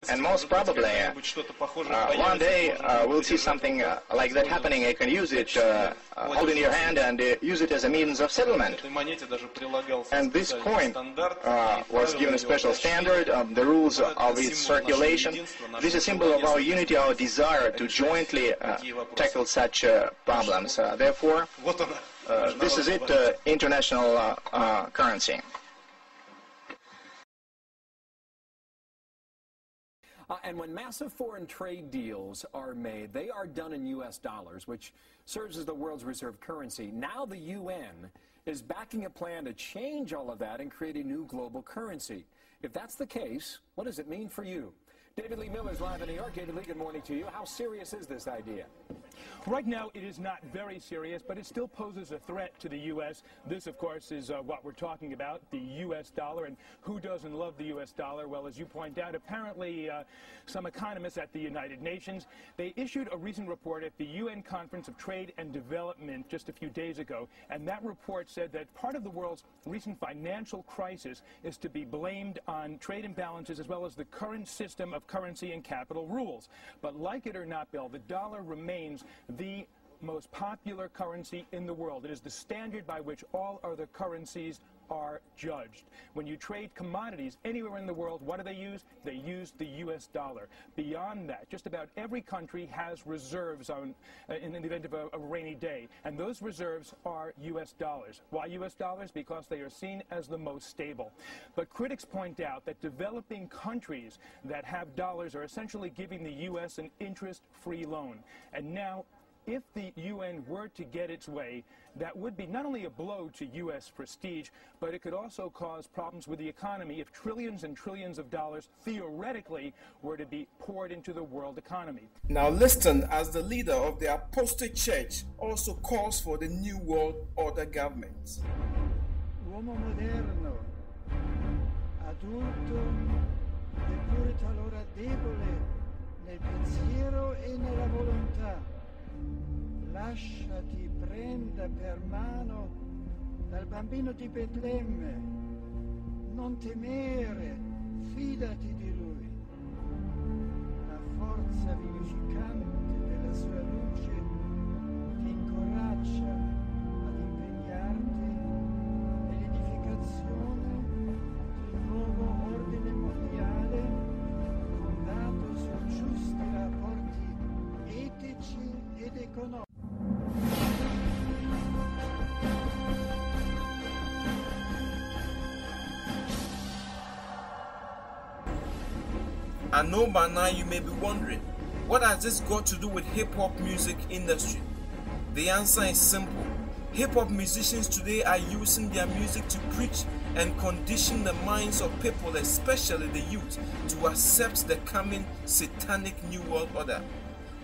And most probably, one day we'll see something like that happening. You can use it, hold in your hand, and use it as a means of settlement. And this coin was given a special standard, the rules of its circulation. This is a symbol of our unity, our desire to jointly tackle such problems. Therefore, this is it, international currency. And when massive foreign trade deals are made, they are done in U.S. dollars, which serves as the world's reserve currency. Now the UN is backing a plan to change all of that and create a new global currency. If that's the case, what does it mean for you? David Lee Miller is live in New York. David Lee, good morning to you. How serious is this idea? Right now, it is not very serious, but it still poses a threat to the U.S. This, of course, is what we're talking about, the U.S. dollar. And who doesn't love the U.S. dollar? Well, as you point out, apparently some economists at the United Nations, they issued a recent report at the UN Conference of Trade and Development just a few days ago. And that report said that part of the world's recent financial crisis is to be blamed on trade imbalances as well as the current system of currency and capital rules. But like it or not, Bill, the dollar remains the most popular currency in the world. It is the standard by which all other currencies are judged. When you trade commodities anywhere in the world, what do they use? They use the U.S. dollar. Beyond that, just about every country has reserves in the event of a rainy day, and those reserves are U.S. dollars. Why U.S. dollars? Because they are seen as the most stable. But critics point out that developing countries that have dollars are essentially giving the U.S. an interest-free loan. And now, if the UN were to get its way, that would be not only a blow to U.S. prestige, but it could also cause problems with the economy if trillions and trillions of dollars theoretically were to be poured into the world economy. Now listen, as the leader of the Apostate Church also calls for the New World Order government. Uomo moderno, adulto, eppure talora debole nel pensiero e nella volontà. Lasciati prenda per mano dal bambino di Betlemme, non temere, fidati di lui. La forza vivificante della sua luce ti incoraggia ad impegnarti nell'edificazione di un nuovo ordine mondiale fondato su giusti rapporti etici ed economici. I know by now you may be wondering, what has this got to do with hip-hop music industry? The answer is simple. Hip-hop musicians today are using their music to preach and condition the minds of people, especially the youth, to accept the coming satanic New World Order.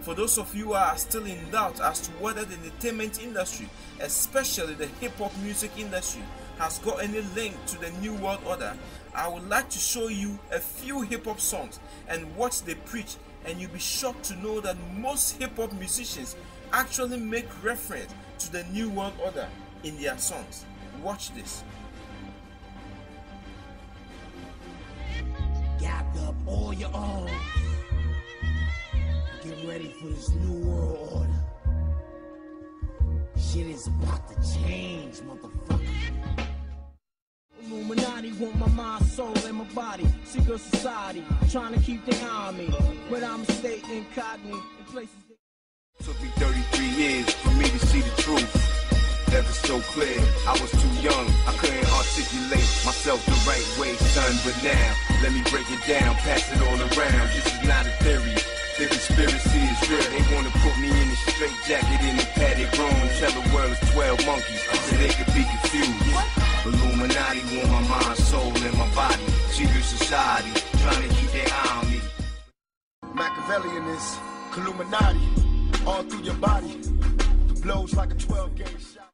For those of you who are still in doubt as to whether the entertainment industry, especially the hip-hop music industry, has got any link to the New World Order, I would like to show you a few hip-hop songs and what they preach, and you'll be shocked to know that most hip-hop musicians actually make reference to the New World Order in their songs. Watch this. Gather up all your own. Get ready for this new world order. Shit is about to change, motherfucker. Illuminati want my mind, soul, and my body. Secret society, trying to keep their eye on me. But I'm stay incognito in places. Took me 33 years for me to see the truth. Never so clear, I was too young, I couldn't articulate myself the right way, son. But now, let me break it down, pass it all around. This is not a theory, the conspiracy is real. They wanna put me in a straight jacket in a padded room and tell the world it's 12 monkeys, so they could be confused. Illuminati want my mind, soul, and my body. Secret society, trying to keep their eye on me. Machiavellian is Illuminati, all through your body. The blows like a 12-gauge shot.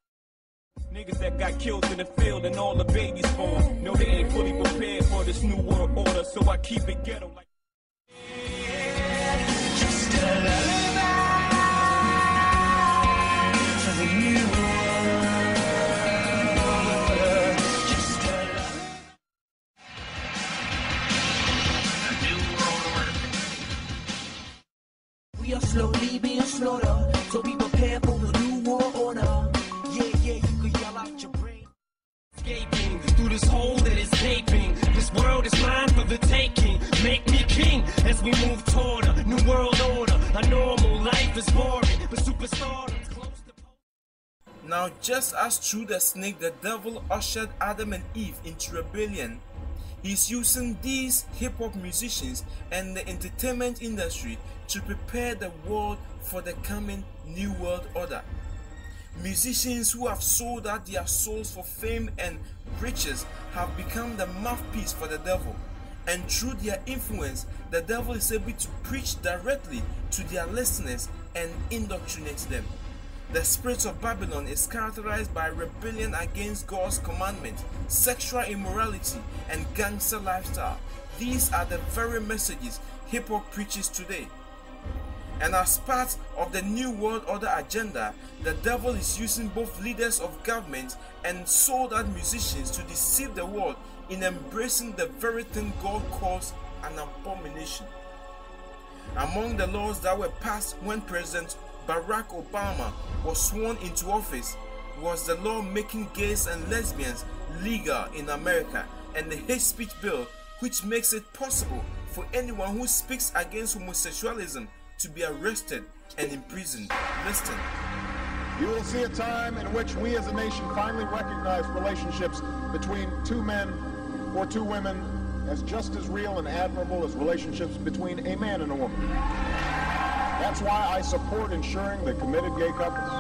Niggas that got killed in the field and all the babies born. No, they ain't fully prepared for this new world order, so I keep it ghetto like. Just a lullaby to the new world. Just a lullaby. A new world order slowly being slaughtered. So be prepared for a new world order. Yeah, you can yell out your brain. Escaping through this hole that is gaping. This world is mine for the taking. Make me king as we move toward a new world order. A normal life is boring, but superstardom's close to. Now, just as through the snake the devil ushered Adam and Eve into rebellion, he's using these hip-hop musicians and the entertainment industry to prepare the world for the coming new world order. Musicians who have sold out their souls for fame and riches have become the mouthpiece for the devil, and through their influence, the devil is able to preach directly to their listeners and indoctrinate them. The spirit of Babylon is characterized by rebellion against God's commandment, sexual immorality, and gangster lifestyle. These are the very messages hip-hop preaches today. And as part of the New World Order agenda, the devil is using both leaders of government and sold-out musicians to deceive the world in embracing the very thing God calls an abomination. Among the laws that were passed when President Barack Obama was sworn into office was the law making gays and lesbians legal in America, and the hate speech bill, which makes it possible for anyone who speaks against homosexualism to be arrested and imprisoned. Listen. You will see a time in which we as a nation finally recognize relationships between two men or two women as just as real and admirable as relationships between a man and a woman. That's why I support ensuring that committed gay couples